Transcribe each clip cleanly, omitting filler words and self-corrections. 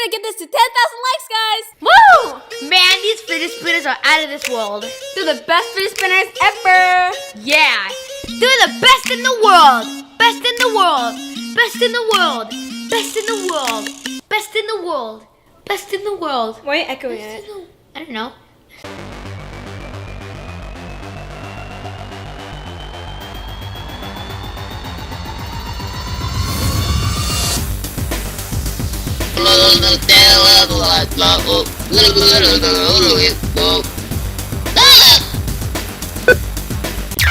gonna get this to 10,000 likes, guys! Woo! Man, these fidget spinners are out of this world. They're the best fidget spinners ever! Yeah, they're the best in the world! Best in the world! Best in the world! Best in the world! Best in the world! Best in the world! Why are you echoing it? I don't know.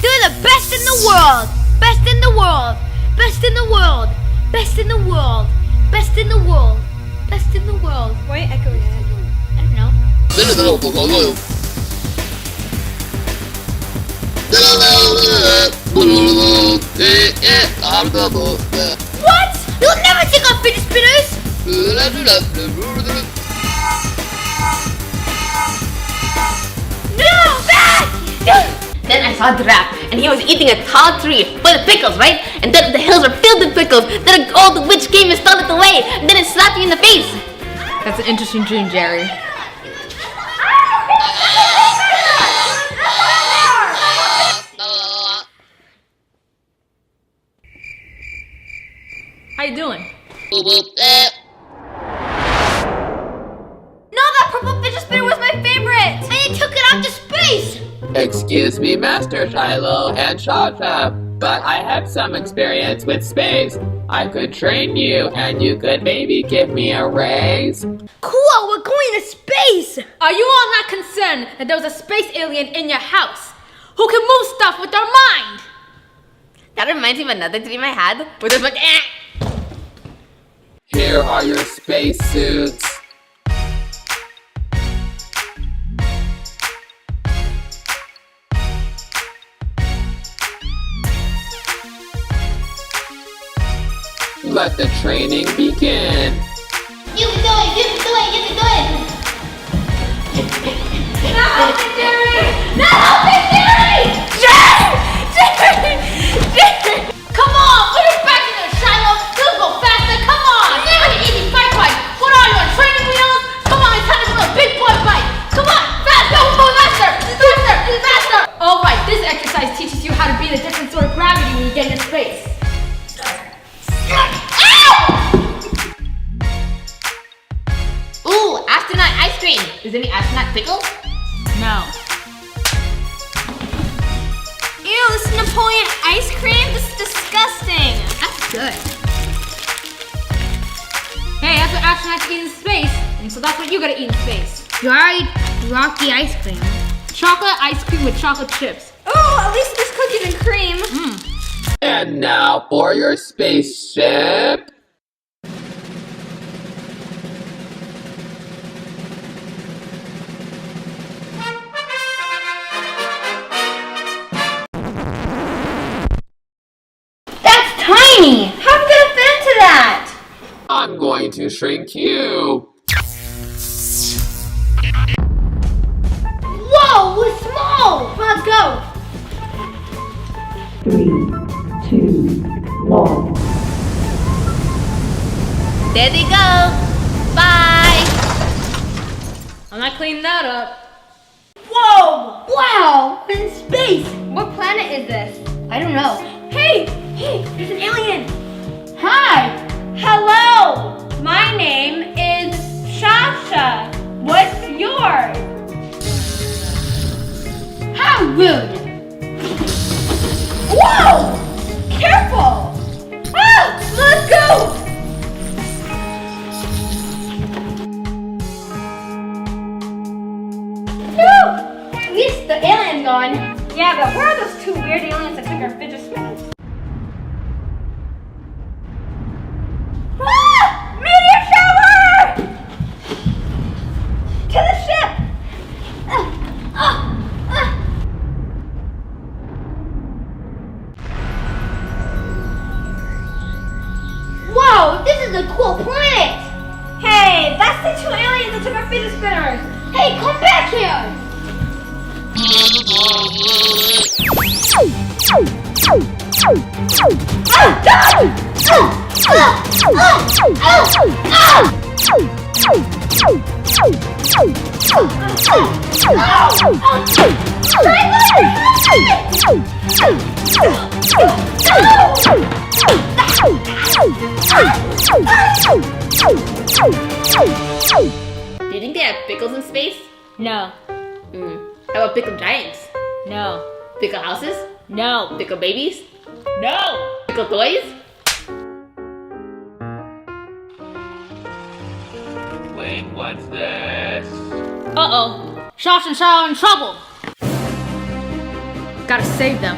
They're the best in the world! Best in the world! Best in the world! Best in the world! Best in the world! Best in the world! Why are you echoing it? I don't know. What? You'll never take off fidget spinners! No! Back! Then I saw a giraffe, and he was eating a tall tree full of pickles, right? And then the hills were filled with pickles. Then an old witch came and stole it away, and then it slapped me in the face. That's an interesting dream, Jerry. How you doing? No, that purple fidget spinner was my favorite! And you took it off to space! Excuse me, Master Shiloh and Shasha, but I have some experience with space. I could train you, and you could maybe give me a raise. Cool, we're going to space! Are you all not concerned that there was a space alien in your house who can move stuff with their mind? That reminds me of another dream I had, where there's like, Here are your space suits. Let the training begin. You can do it, you can do it, you can do it! No, help me, Jerry! No, help me, Jerry! Jerry! Come on, put it back in there, Shiloh! You'll go faster, come on! You're never an easy fight bike! What are you, on training wheels? Come on, it's time to go a big boy bike! Come on, fast, go faster! Faster, faster! Alright, this exercise teaches you how to be in a different sort of gravity when you get into space. Ooh, astronaut ice cream! Is there any astronaut pickles? No. Ew, this is Napoleon ice cream? This is disgusting! That's good. Hey, that's what astronauts eat in space, and so that's what you gotta eat in space. Dried rocky ice cream. Chocolate ice cream with chocolate chips. Oh, at least there's cookies and cream. And now for your spaceship. That's tiny! How am I gonna fit into that? I'm going to shrink you. Whoa, we're small! Let's go! 3, 2, 1. There they go! Bye! I'm not cleaning that up. Whoa! Wow! We're in space! What planet is this? I don't know. Hey! Hey! There's an alien! Hi! Hello! My name is Shasha. What's yours? How rude! Whoa! Careful! Ah! Let's go! Whew! At least the alien's gone. Yeah, but where are those two weird aliens that took our fidget spinners? Ah! Meteor shower! To the ship! Whoa! This is a cool planet! Hey, that's the two aliens that took our fidget spinners! Hey, come back here! Do you think they have pickles in space? No. How about pickle giants? No. Pickle houses? No. Pickle babies? No. Pickle toys? Wait, what's this? Uh-oh. Shasha and Shiloh in trouble. Gotta save them.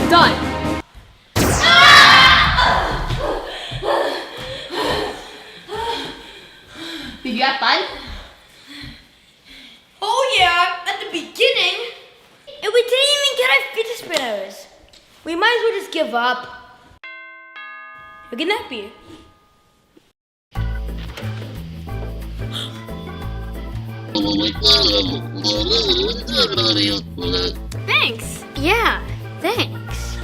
Done. Did you have fun? Oh yeah, at the beginning. And we didn't even get our fidget spinners. We might as well just give up. Look at that be. Thanks. Yeah, thanks.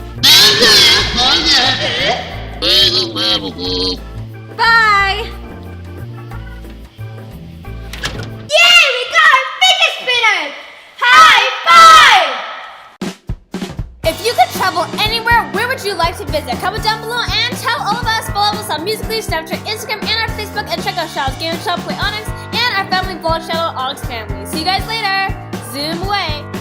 Bye! Yay! We got our fidget spinners! High five! If you could travel anywhere, where would you like to visit? Comment down below and tell all of us. Follow us on Musical.ly, Snapchat, Instagram, and our Facebook, and check out Shadow's Game Shop, PLAYONYX, and our family vlog channel, Onyx Family. See you guys later! Zoom away!